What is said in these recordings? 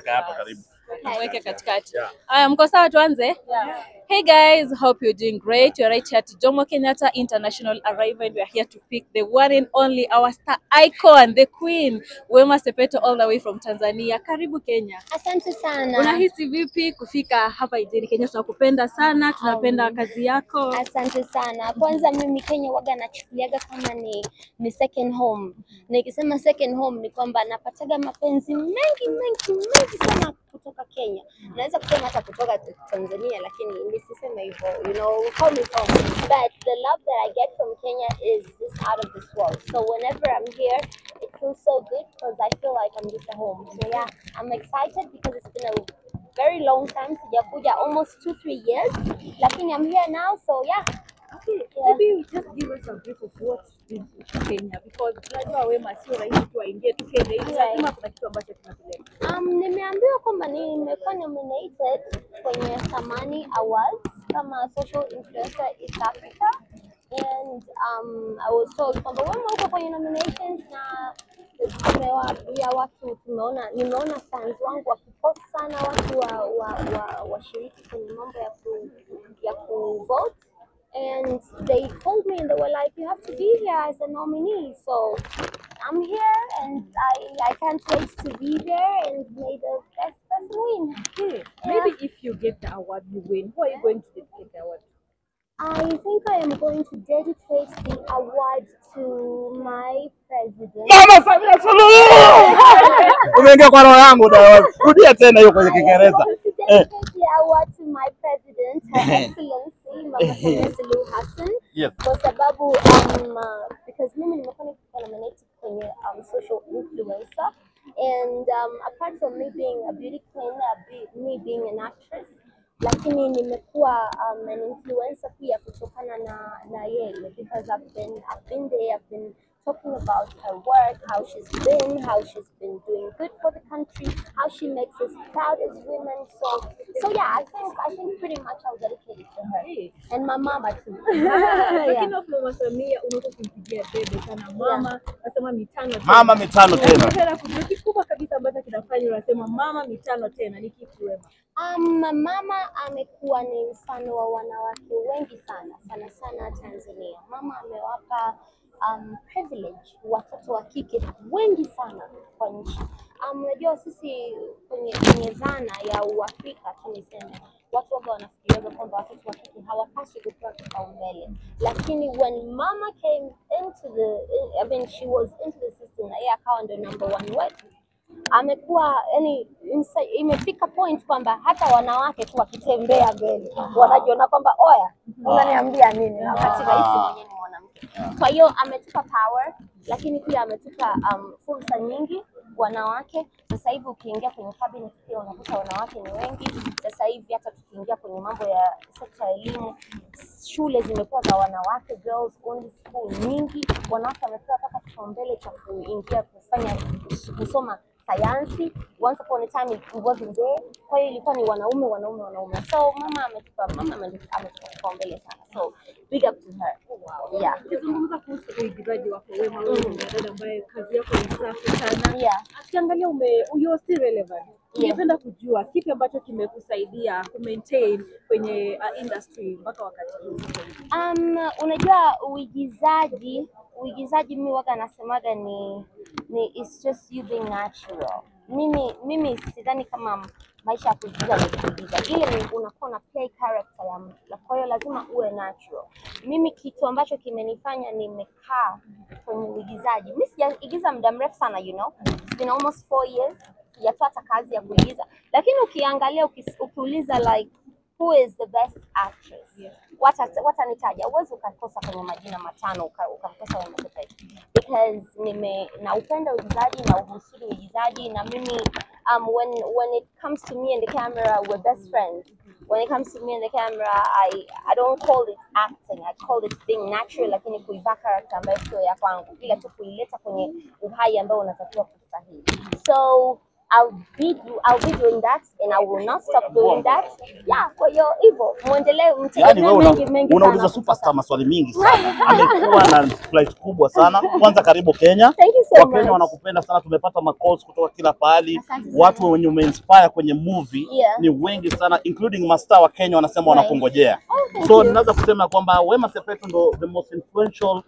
kaka hapa karibu. Mweke katikati. Mko sawa tuanze? Hey guys, hope you're doing great. You're right here at Jomo Kenyatta International Arrival. We are here to pick the one and only, our star icon, the queen, Wema Sepetu, all the way from Tanzania. Karibu Kenya. Asante sana. Unahisi vipi kufika hapa nchini Kenya? Tunakupenda sana, tunapenda kazi yako. Asante sana. Kwanza mimi Kenya waga nachukuliaga kama ni second home. Nikisema second home ni kwamba napataga mapenzi mengi sana kutoka Kenya. Naweza kusema hata kutoka Tanzania, lakini nisiseme hivyo. You know, call me home. But the love that I get from Kenya is just out of this world. So whenever I'm here, it feels so good because I feel like I'm just at home. So yeah, I'm excited because it's been a very long time, sijakuja, almost 2-3 years, lakini I'm here now, so yeah. Okay, maybe just give us a brief of what is Kenya, because unajua Wema sio rahisi tu aingie tu Kenya hivi, lazima kuna kitu ambacho tunapeleka. Nimeambiwa kwamba nimekuwa nominated kwenye Samani Awards kama social influencer East Africa, and I was told kwamba Wema uko kwenye nominations, na tumewaambia watu, nimeona fans wangu wakipost sana, watu washiriki kwenye mambo ya ku vote, and they told me and they were like, you have to be here as a nominee. So I'm here and I can't wait to be there and may the best person win. Okay. Maybe if you get the award, you win, who are you going to dedicate the award to? I think I am going to dedicate the award to my president. Mama Samia Suluhu! Umeingia kwa roho yangu na rudia tena hiyo kwenye Kiingereza. Dedicate the award to my president, Her Excellency Mama Samia Suluhu Hassan. Yes. Kwa sababu because mimi nimekuwa nominated kwenye social influencer, and apart from me being a beauty queen, me being an actress, lakini nimekuwa an influencer pia kutokana na yeye, because I've been there, I've been talking about her work, how she's been doing good for the country, how she makes us proud as women. So yeah, I think pretty much I'll dedicate it to her. And my mama too. Lakini Mama Samia unaweza kumpigia debe sana mama, nasema mitano tena. Mama mitano tena. Tena kikubwa kabisa ambacho kinafanya unasema mama mitano tena ni kitu Wema? Mama amekuwa ni mfano wa wanawake wengi sana Tanzania. Mama amewapa privilege watoto wa kike wengi sana kwa nchi. Unajua sisi kwenye dhana ya Uafrika tuniseme, watu ambao wanafikiria kwamba watoto wa kike hawapaswi kupewa kipaumbele, lakini when mama came into she was into the system, na yeye akawa ndio number 1 wetu, amekuwa yani imefika point kwamba hata wanawake tu wakitembea mbele wanajiona kwamba oya, unaniambia nini, na wakati rais mwenyewe ni mwanamke. Kwa hiyo ametupa power, lakini pia ametupa fursa nyingi wanawake. Sasa hivi ukiingia kwenye cabinet pia unakuta wanawake ni wengi. Sasa hivi hata tukiingia kwenye mambo ya sekta ya elimu, shule zimekuwa za wanawake, girls only school nyingi. Wanawake wamepewa mpaka kipaumbele cha kuingia kusoma sayansi. Once upon a time it wasn't there. Kwa hiyo ilikuwa ni wanaume. So mama ametupa kipaumbele sana. So big up to her. Wow. Yeah. Ukizungumza kuhusu uigizaji wako Wema, dada ambaye kazi yako ni safi sana. Yeah. Akiangalia you're still relevant. Ningependa kujua kipi ambacho kimekusaidia ku maintain kwenye industry mpaka wakati huu. Unajua uigizaji mimi waga nasemaga ni it's just you being natural. Mimi sidhani kama maisha ya kuigiza ni kuigiza. Ile ni unakuwa na play character ya mtu. Kwa hiyo lazima uwe natural. Mimi kitu ambacho kimenifanya nimekaa kwenye uigizaji, mimi sijaigiza muda mrefu sana, you know. It's been almost 4 years sijapata kazi ya kuigiza. Lakini ukiangalia ukiuliza like who is the best actress? Yeah. Watanitaja. Uwezi ukakosa kwenye majina matano ukamkosa Wema Sepetu. Because naupenda uigizaji na uhusudi uigizaji, na mimi when it comes to me and the camera, we're best friends. When it comes to me and the camera, I don't call it acting. I call it being natural, lakini kuiva character ambayo sio ya kwangu, ila tu kuileta kwenye uhai ambao unatakiwa kustahili. So I'll be doing that and I will not stop doing that. Yeah, kwa hiyo hivyo muendelee mtegemee mengi unauliza superstar maswali mingi sana. Amekuwa na flight kubwa sana. Kwanza karibu Kenya. Wakenya wanakupenda sana, tumepata calls kutoka kila pahali. Watu wenye umeinspire kwenye movie ni wengi sana, including mastaa wa Kenya wanasema wanakungojea. So ninaweza kusema kwamba Wema Sepetu ndo the most influential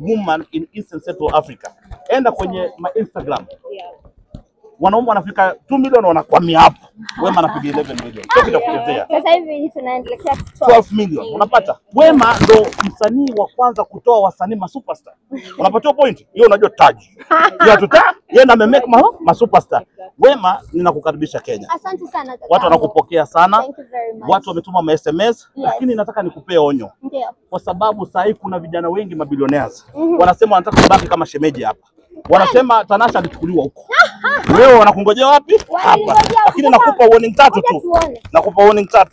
woman in Eastern Central Africa. Enda kwenye Instagram. Wanaume wanafika 2 million wanakwamia hapo. Wema anapiga 11 million. Sio kitakuchezea. Sasa hivi tunaendelea 12 million. Unapata? Wema ndo msanii wa kwanza kutoa wasanii ma superstar. Unapata point? Hiyo unajua taji. Ya tuta, yeye na amemake ma superstar. Wema, ninakukaribisha Kenya. Asante sana kaka. Watu wanakupokea sana. Thank you very much. Watu wametuma SMS, lakini nataka nikupee onyo. Ndio. Kwa sababu sasa hivi kuna vijana wengi mabilionaires. Wanasema wanataka kubaki kama shemeji hapa. Wanasema Tanasha alichukuliwa huko. Leo wanakungojea wapi? Hapa. Lakini nakupa warning 3 tu. Nakupa warning 3.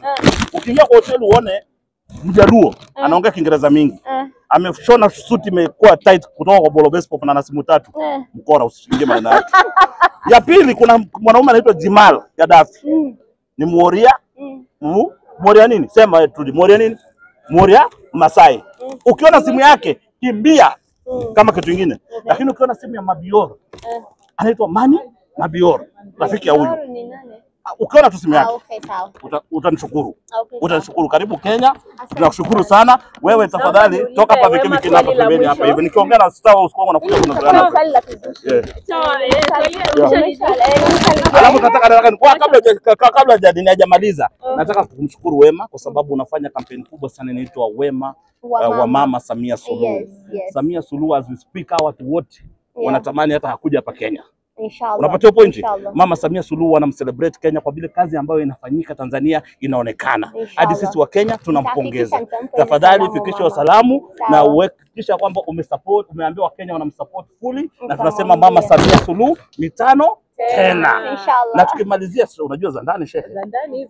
Ukiingia kwa hoteli uone Mjaluo anaongea Kiingereza mingi. Ameshona suti imekuwa tight kutoka kwa Bolo Vespo na simu 3. Mkora usiingie maneno yake. Ya pili kuna mwanaume anaitwa Jimal Gaddafi. Ni Moria. Moria nini? Sema tu Moria nini? Moria Masai. Ukiona simu yake kimbia kama kitu kingine. Lakini ukiona simu ya Mabior anaitwa Mani Mabior, rafiki ya huyu. Ukiona tu simu yake utanishukuru. Utanishukuru. Karibu Kenya. Tunakushukuru sana. Wewe tafadhali toka hapa vikemi kina hapa pembeni hapa hivi. Nikiongea na star usiku na kuja kuna sana. Alafu nataka kabla hajamaliza nataka kumshukuru Wema kwa sababu unafanya kampeni kubwa sana inaitwa Wema wa Mama Samia Suluhu. Samia Suluhu as we speak watu wote wanatamani hata hakuja hapa Kenya. Inshallah. Unapatia point? Mama Samia Suluhu wanamcelebrate Kenya kwa vile kazi ambayo inafanyika Tanzania inaonekana. Hadi sisi wa Kenya tunampongeza. Tafadhali fikisha salamu na uhakikisha kwamba umesupport, umeambia wa Kenya wanamsupport fully na tunasema Mama Samia Suluhu mitano tena. Inshallah. Na tukimalizia unajua za ndani shehe.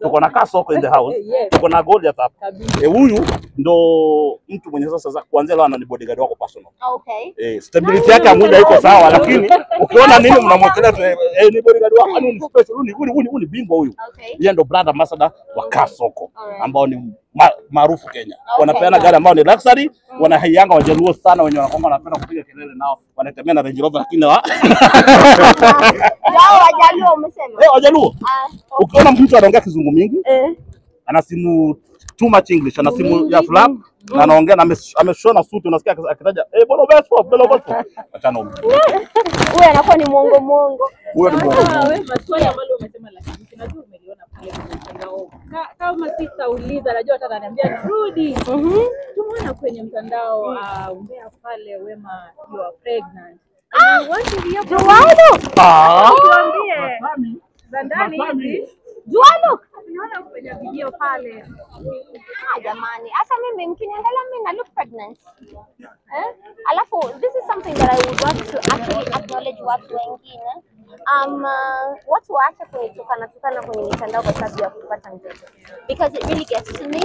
Tuko na Kasoko in the house. Tuko na Goliath hapa. Huyu ndo mtu mwenye sasa kuanzia leo ni bodyguard wako personal. Okay. Stability yake ya mwili haiko sawa lakini ukiona nini mnamwekelea ni bodyguard wako ni special ni bingwa huyu. Yeye ndo brand ambassador wa Kasoko ambao ni maarufu Kenya. Wanapeana gari ambao ni luxury, wanahaianga Wajaluo sana wenye wanakwamba wanapenda kupiga kelele nao, wanatemea na Range Rover lakini Wajaluo umesema? Wajaluo. Ukiona mtu anaongea kizungu mingi, ana simu too much English, ana simu ya flap na anaongea na ameshona suti unasikia akitaja Bolo Vespo. Achana huko. Huyo anakuwa ni muongo. Huyo ni muongo. Wewe maswali ambayo umesema lakini najua umeliona pale kwenye mtandao. Kama sitauliza najua hata ananiambia rudi. Tumeona kwenye mtandao umbea pale Wema you are pregnant. Want to hear tuambie. Zandani hivi. Juano. Unaona kwenye video pale. Jamani, hata mimi mkiniangalia mimi na look pregnant. Alafu this is something that I would want to actually acknowledge watu wengine. Watu waache kunitukana kwenye mitandao kwa sababu ya kupata mtoto. Because it really gets to me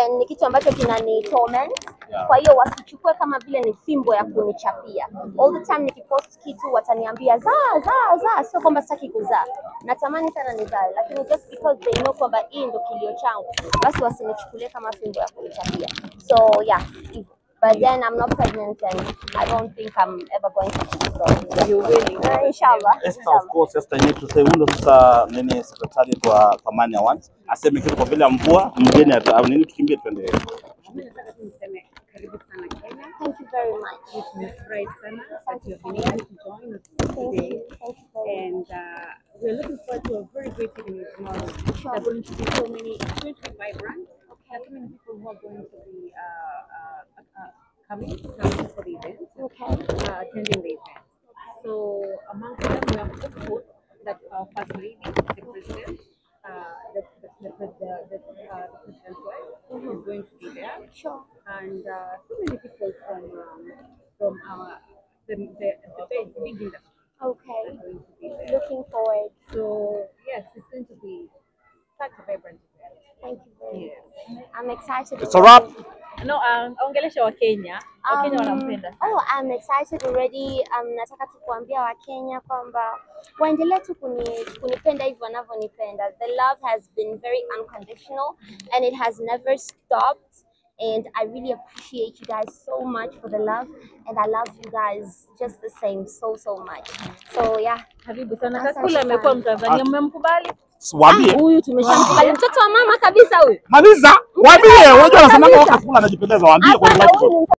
and ni kitu ambacho kinani torment. Kwa hiyo wasichukue kama vile ni fimbo ya kunichapia. All the time nikipost kitu wataniambia zaa, sio kwamba sitaki kuzaa. Natamani sana nizae lakini just because they know kwamba hii ndio kilio changu basi wasinichukulie kama fimbo ya kunichapia. So yeah, but then I'm not pregnant and I don't think I'm ever going to be. So you will. Inshallah. Esther, of course, Esther need to say undo sasa nini secretary kwa Thamani Awards aseme kitu kwa vile mvua mgeni au nini tukimbie twende. Thank you very much. It's Miss sana that you've been able to join us today. Thank you. And we're looking forward to a very great evening tomorrow. There are going to be so many, it's going to be vibrant. There are so many people who are going to be coming for the event, attending the event. So amongst them, we are hopeful that our first lady, the president, the president's wife, is going to be there. Sure. And so many people from our the big industry. Okay. Are going to be there. Looking forward. So yes, it's going to be such a vibrant event. Thank you very much. I'm excited. It's a wrap. No, ongelesha wa Kenya. Wakenya wanampenda. Oh, I'm excited already. Nataka tu kuambia Wakenya kwamba waendelee tu kunipenda hivyo wanavyonipenda. The love has been very unconditional and it has never stopped. And I really appreciate you guys so much for the love, and I love you guys just the same so much. So yeah, Habibu sana. Kakule amekuwa Mtanzania, mmemkubali? Waambie. Huyu tumeshamkubali, mtoto wa mama kabisa huyu. Maliza, waambie, unajua anasema Kakule anajipendeza, waambie kwa